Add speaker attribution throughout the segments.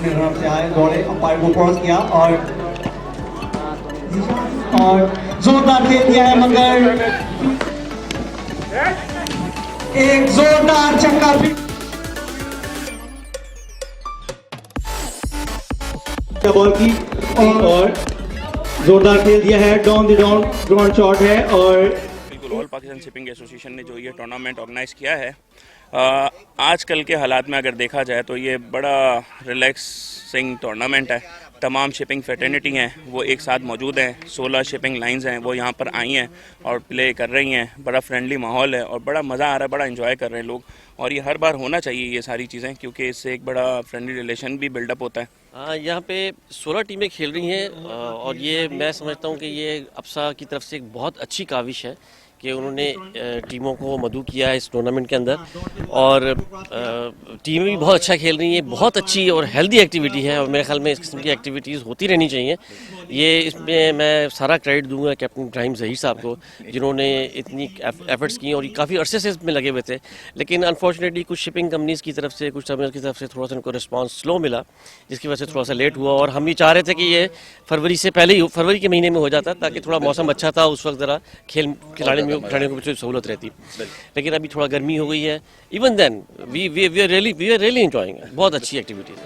Speaker 1: अपनी तरफ से आए, दौड़े, अंपायर को क्रॉस किया और जोरदार खेल दिया है, मगर एक जोरदार छक्का भी बॉल की और जोरदार खेल दिया है, down the down ground shot है। और
Speaker 2: बिल्कुल ऑल पाकिस्तान शिपिंग एसोसिएशन ने जो ये टूर्नामेंट ऑर्गेनाइज़ किया है, आजकल के हालात में अगर देखा जाए तो ये बड़ा रिलैक्सिंग टूर्नामेंट है। तमाम शिपिंग फ्रेटर्निटी हैं वो एक साथ मौजूद हैं, 16 शिपिंग लाइंस हैं वो यहाँ पर आई हैं और प्ले कर रही हैं। बड़ा फ्रेंडली माहौल है और बड़ा मज़ा आ रहा है, बड़ा एंजॉय कर रहे हैं लोग, और ये हर बार होना चाहिए ये सारी चीज़ें, क्योंकि इससे एक बड़ा फ्रेंडली रिलेशन भी बिल्डअप होता है।
Speaker 3: यहाँ पे 16 टीमें खेल रही हैं और ये मैं समझता हूँ कि ये अप्सा की तरफ से एक बहुत अच्छी काविश है कि उन्होंने टीमों को मदऊ किया है इस टूर्नामेंट के अंदर, और टीमें भी बहुत अच्छा खेल रही हैं। बहुत अच्छी और हेल्दी एक्टिविटी है और मेरे ख्याल में इस किस्म की एक्टिविटीज़ होती रहनी चाहिए। ये इसमें मैं सारा क्रेडिट दूंगा कैप्टन इब्राहिम ज़हीर साहब को, जिन्होंने इतनी एफर्ट्स की और ये काफ़ी अरसे से इसमें लगे हुए थे। लेकिन अनफॉर्चुनेटली कुछ शिपिंग कंपनीज़ की तरफ से, कुछ टर्मिनल की तरफ से थोड़ा सा उनको रिस्पांस स्लो मिला, जिसकी वजह से थोड़ा सा लेट हुआ। और हम ये चाह रहे थे कि ये फरवरी से पहले ही, फरवरी के महीने में हो जाता, ताकि थोड़ा मौसम अच्छा था, उस वक्त ज़रा खिलाने को कुछ सहूलत रहती। लेकिन अभी थोड़ा गर्मी हो गई है। Even then we are really enjoying. बहुत अच्छी एक्टिविटी है।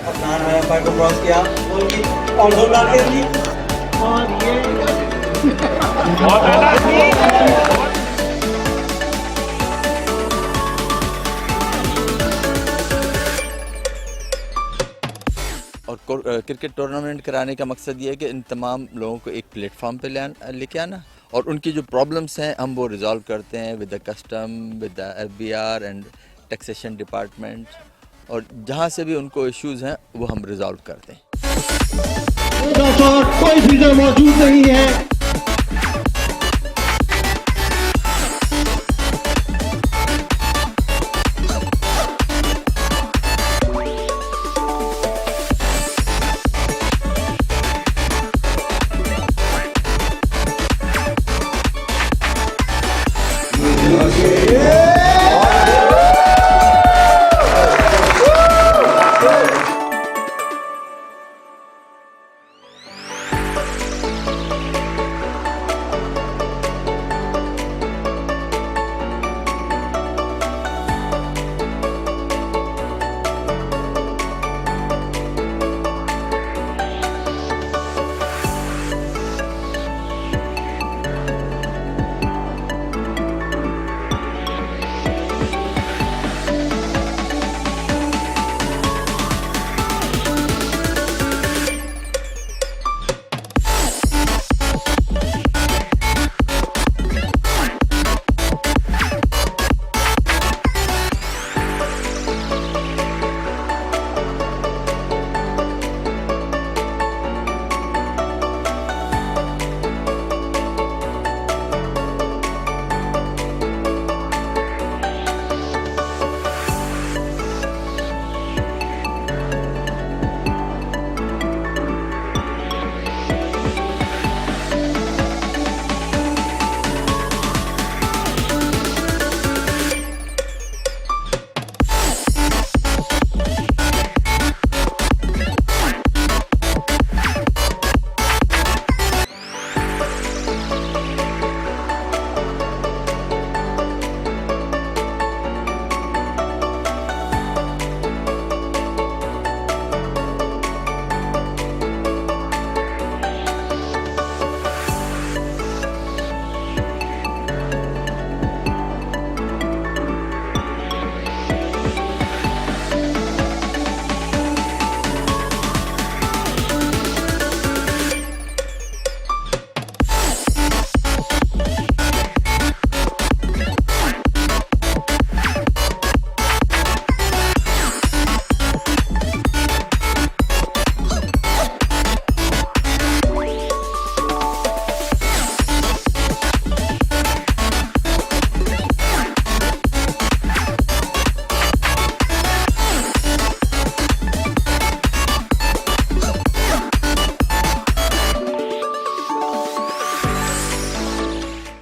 Speaker 1: अंपायर को क्रॉस किया और जोरदार खेल दी और ये
Speaker 4: और क्रिकेट टूर्नामेंट कराने का मकसद ये है कि इन तमाम लोगों को एक प्लेटफॉर्म पे लेके आना और उनकी जो प्रॉब्लम्स हैं हम वो रिजॉल्व करते हैं with the custom, with the FBR and taxation department, और जहाँ से भी उनको इश्यूज़ हैं वो हम रिजॉल्व करते हैं।
Speaker 1: कोई मौजूद नहीं है।